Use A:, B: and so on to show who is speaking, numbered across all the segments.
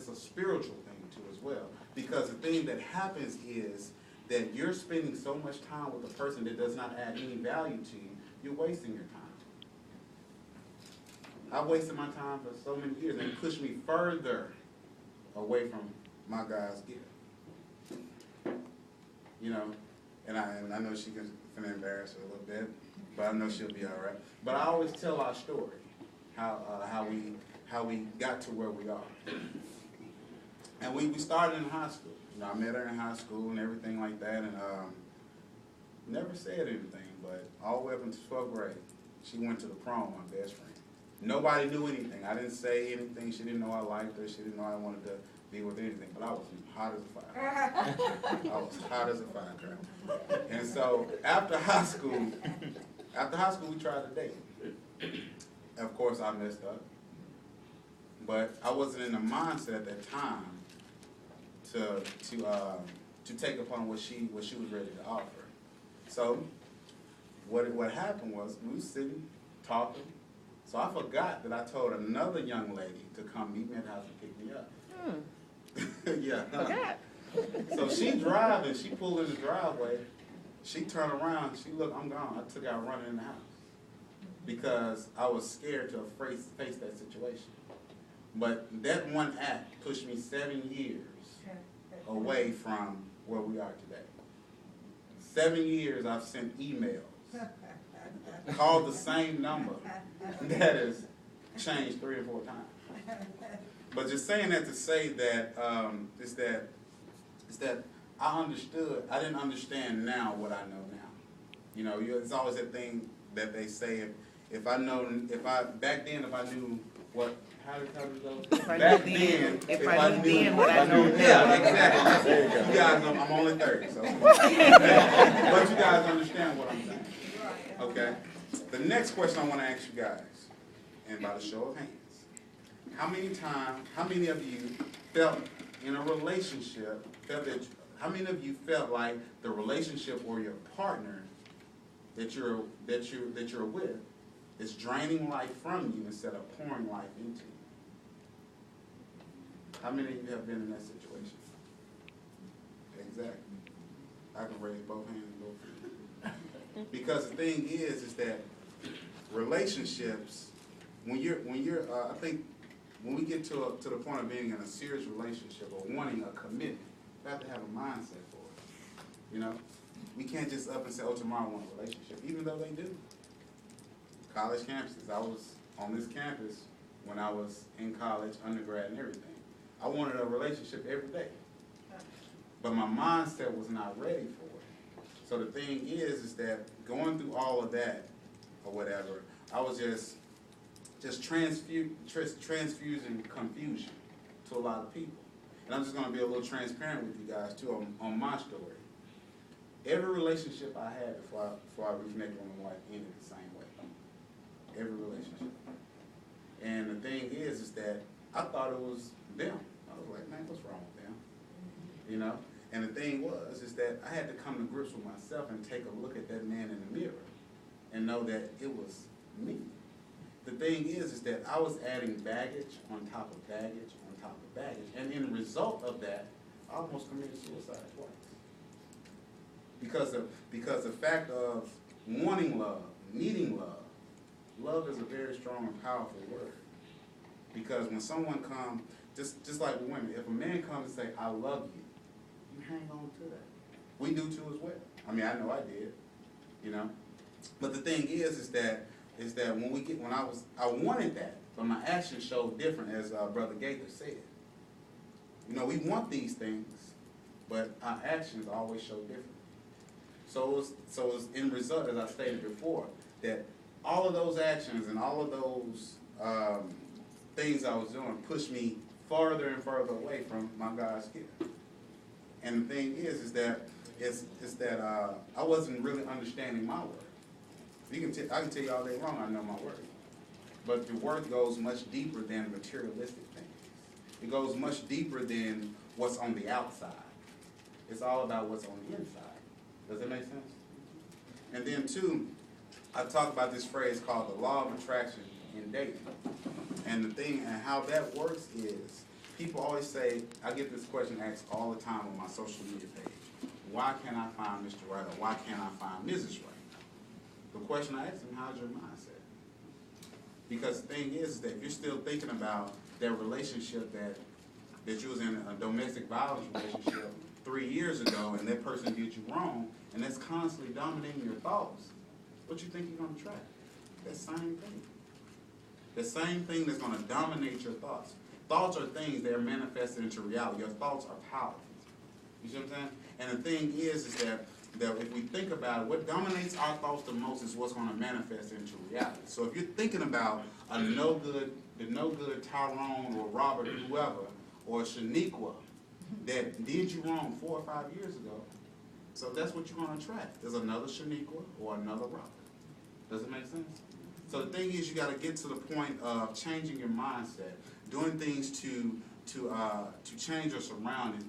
A: it's a spiritual thing too as well. Because the thing that happens is that you're spending so much time with a person that does not add any value to you, you're wasting your time. I wasted my time for so many years, and it pushed me further away from my God's gift. You know, and I know she can embarrass her a little bit, but I know she'll be all right. But I always tell our story, how we got to where we are. And we started in high school. You know, I met her in high school and everything like that, and never said anything, but all the way up into 12th grade, she went to the prom, my best friend. Nobody knew anything. I didn't say anything. She didn't know I liked her. She didn't know I wanted to be with anything, but I was hot as a fire. I was hot as a firecracker. And so after high school, we tried to date. Of course, I messed up. But I wasn't in the mindset at that time to take upon what she was ready to offer. So what happened was we were sitting, talking. So I forgot that I told another young lady to come meet me at the house and pick me up. Yeah.
B: Forgot.
A: So she driving, she pulled in the driveway. She turned around, she looked, I'm gone. I took out running in the house because I was scared to face that situation. But that one act pushed me 7 years away from where we are today. 7 years I've sent emails, called the same number that has changed 3 or 4 times. But just saying that to say that is that I didn't understand now what I know now. You know, it's always that thing that they say, if I knew what. How did it go? Back then, if I knew then what I know now. Yeah, exactly. You guys know I'm only 30, so. But you guys understand what I'm saying. Okay? The next question I want to ask you guys, and by the show of hands, how many of you felt in a relationship, how many of you felt like the relationship or your partner that you're with is draining life from you instead of pouring life into you? How many of you have been in that situation? Exactly. I can raise both hands and go for you. Because the thing is that relationships, when you're I think when we get to the point of being in a serious relationship or wanting a commitment, you have to have a mindset for it. You know, we can't just up and say, "Oh, tomorrow I want a relationship," even though they do. College campuses. I was on this campus when I was in college, undergrad, and everything. I wanted a relationship every day, but my mindset was not ready for it. So the thing is that going through all of that or whatever, I was just transfusing confusion to a lot of people. And I'm just going to be a little transparent with you guys too on my story. Every relationship I had before I reconnected with my wife ended the same way. Every relationship. And the thing is that I thought it was them. I was like, man, what's wrong with them? You know? And the thing is that I had to come to grips with myself and take a look at that man in the mirror and know that it was me. The thing is that I was adding baggage on top of baggage on top of baggage. And in the result of that, I almost committed suicide twice. Because the fact of wanting love, needing love, love is a very strong and powerful word. Because when someone comes, just like with women, if a man comes and say, I love you, you hang on to that. We do too as well. I mean, I know I did, you know. But the thing is that I wanted that, but my actions showed different, as Brother Gaither said. You know, we want these things, but our actions always show different. So it was in result, as I stated before, that all of those actions and all of those things I was doing pushed me farther and further away from my God's gift. And the thing is that I wasn't really understanding my worth. I can tell you all day long I know my worth. But the worth goes much deeper than materialistic things. It goes much deeper than what's on the outside. It's all about what's on the inside. Does that make sense? And then two, I talk about this phrase called the law of attraction in dating. And the thing and how that works is people always say, I get this question asked all the time on my social media page. Why can't I find Mr. Right, or why can't I find Mrs. Right? The question I ask them, how's your mindset? Because the thing is that if you're still thinking about that relationship that you was in a domestic violence relationship 3 years ago, and that person did you wrong, and that's constantly dominating your thoughts, what you think you're going to attract? That same thing. The same thing that's going to dominate your thoughts. Thoughts are things that are manifested into reality. Your thoughts are powerful. You see what I'm saying? And the thing is that if we think about it, what dominates our thoughts the most is what's going to manifest into reality. So if you're thinking about the no good Tyrone or Robert, whoever, or Shaniqua that did you wrong 4 or 5 years ago, so that's what you're going to attract. There's another Shaniqua or another Robert. Does it make sense? So the thing is, you got to get to the point of changing your mindset, doing things to change your surroundings,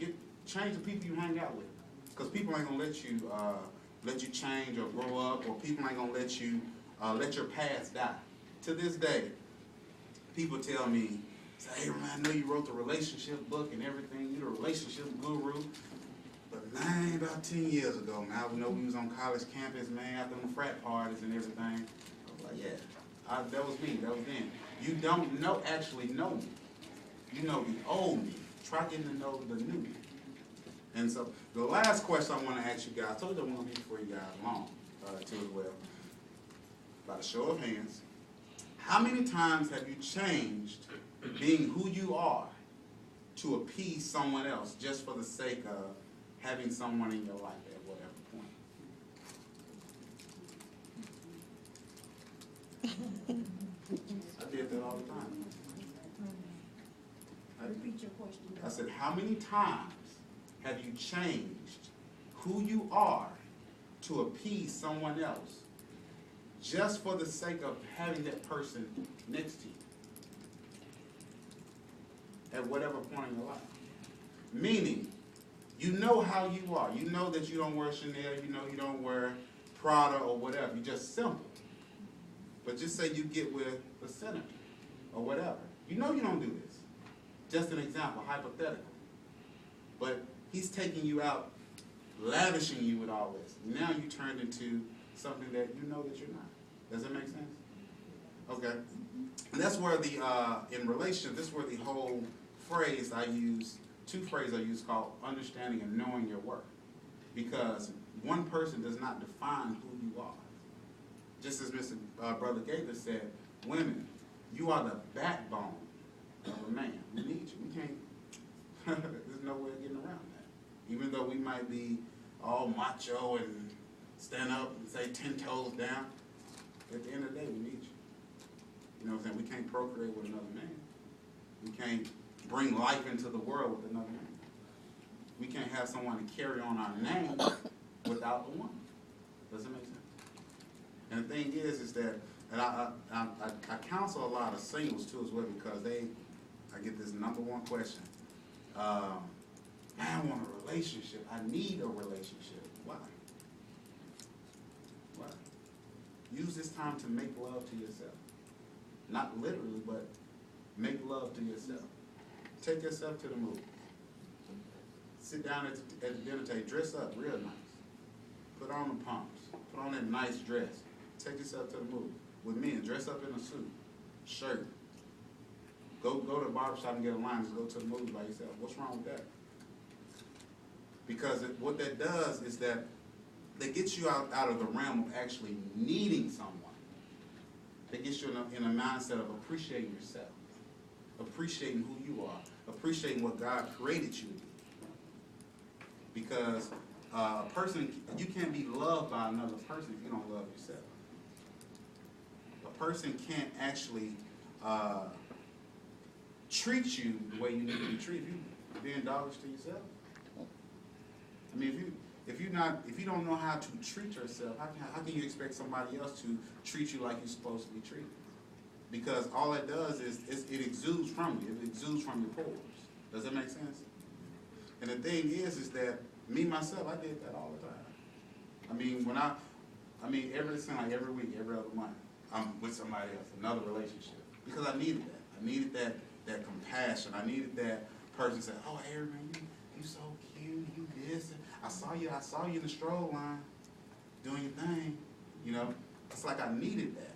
A: change the people you hang out with, because people ain't gonna let you change or grow up, or people ain't gonna let you let your past die. To this day, people tell me, say, "Hey, man, I know you wrote the relationship book and everything. You're the relationship guru." But man, about 10 years ago, man, I know we was on college campus, man, after them frat parties and everything. I was like, yeah, that was me. That was then. You don't actually know me. You know the old me. Try getting to know the new me. And so the last question I want to ask you guys, I told you I want to be for you guys long, too as well. By a show of hands, how many times have you changed being who you are to appease someone else just for the sake of having someone in your life at whatever point? I did that all the time.
B: Repeat your question.
A: I said, how many times have you changed who you are to appease someone else just for the sake of having that person next to you at whatever point in your life? Meaning, you know how you are. You know that you don't wear Chanel, you know you don't wear Prada or whatever. You're just simple. But just say you get with the senator or whatever. You know you don't do this. Just an example, hypothetical. But he's taking you out, lavishing you with all this. Now you turned into something that you know that you're not. Does that make sense? Okay. And that's where in relation, this is where the whole phrase I use, two phrases I use called understanding and knowing your worth. Because one person does not define who you are. Just as Mr. Brother Gaither said, women, you are the backbone of a man. We need you. We can't, there's no way of getting around that. Even though we might be all macho and stand up and say 10 toes down, at the end of the day, we need you. You know what I'm saying? We can't procreate with another man. We can't bring life into the world with another man. We can't have someone to carry on our name without the woman. Does it make sense? And the thing is that, and I counsel a lot of singles too as well, because I get this number one question. Man, I want a relationship. I need a relationship. Why? Why? Use this time to make love to yourself. Not literally, but make love to yourself. Take yourself to the movie. Sit down at the dinner table, dress up real nice. Put on the pumps. Put on that nice dress. Take yourself to the movie. With men, dress up in a suit, shirt. Go to the barbershop and get a line. Just go to the movie by yourself. What's wrong with that? Because what that does is that gets you out of the realm of actually needing someone. That gets you in a mindset of appreciating yourself, appreciating who you are, appreciating what God created you to be. Because a person, you can't be loved by another person if you don't love yourself. A person can't actually treat you the way you need to be treated. You're being doggish to yourself. I mean, if you don't know how to treat yourself, how can you expect somebody else to treat you like you're supposed to be treated? Because all it does is it exudes from you. It exudes from your pores. Does that make sense? And the thing is that me myself, I did that all the time. I mean, every week, every other month, I'm with somebody else, another relationship, because I needed that. I needed that compassion. I needed that person said, "Oh, Aaron, man, you so cute, you this. I saw you in the stroll line doing your thing." You know, it's like I needed that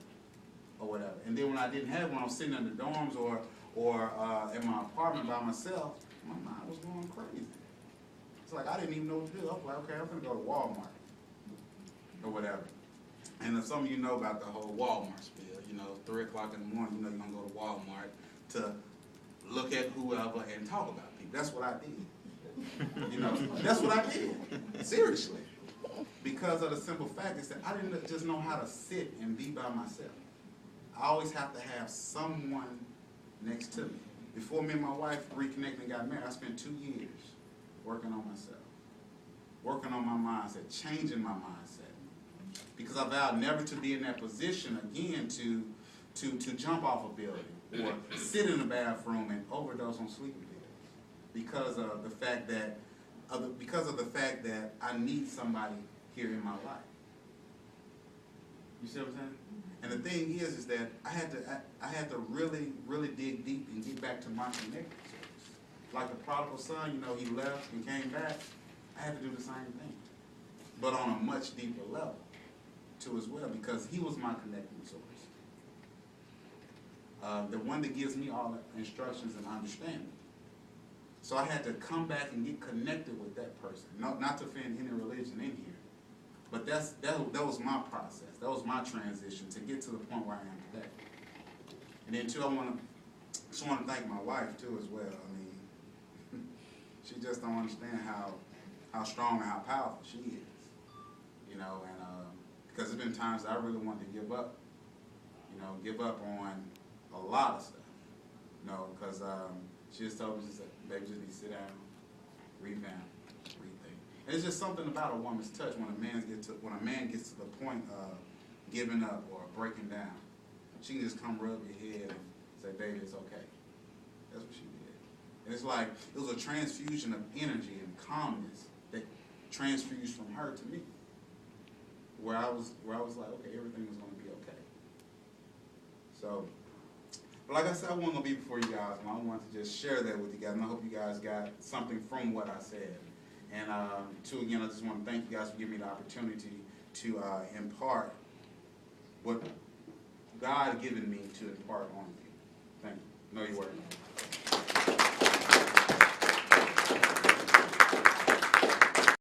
A: or whatever. And then when I didn't have, when I was sitting in the dorms or in my apartment by myself, my mind was going crazy. It's like I didn't even know what to do. I was like, okay, I'm gonna go to Walmart or whatever. And some of you know about the whole Walmart spiel. You know, 3 o'clock in the morning, you know, you're gonna go to Walmart to look at whoever and talk about people. That's what I did. You know, that's what I did. Seriously. Because of the simple fact is that I didn't just know how to sit and be by myself. I always have to have someone next to me. Before me and my wife reconnected and got married, I spent 2 years working on myself, working on my mindset, changing my mindset. Because I vowed never to be in that position again to jump off a building or sit in the bathroom and overdose on sleeping pills. Because of the fact that I need somebody here in my life. You see what I'm saying? And the thing is that I had to really, really dig deep and get back to my connected source. Like the prodigal son, you know, he left and came back. I had to do the same thing, but on a much deeper level too as well, because he was my connecting source. The one that gives me all the instructions and understanding. So I had to come back and get connected with that person. Not to offend any religion in here, but that was my process. That was my transition to get to the point where I am today. And then too, I just want to thank my wife too as well. I mean, she just don't understand how strong and how powerful she is. You know, and because there's been times I really wanted to give up. You know, give up on a lot of stuff. You know, because she just told me, she said, "Baby, just need to sit down, revamp, rethink." And it's just something about a woman's touch when a man gets to the point of giving up or breaking down. She can just come rub your head and say, "Baby, it's okay." That's what she did. And it's like it was a transfusion of energy and calmness that transfused from her to me. Where I was like, okay, everything was going to be okay. So. But like I said, I wasn't going to be before you guys, and I wanted to just share that with you guys, and I hope you guys got something from what I said. And again, I just want to thank you guys for giving me the opportunity to impart what God had given me to impart on you. Thank you. No, you're welcome.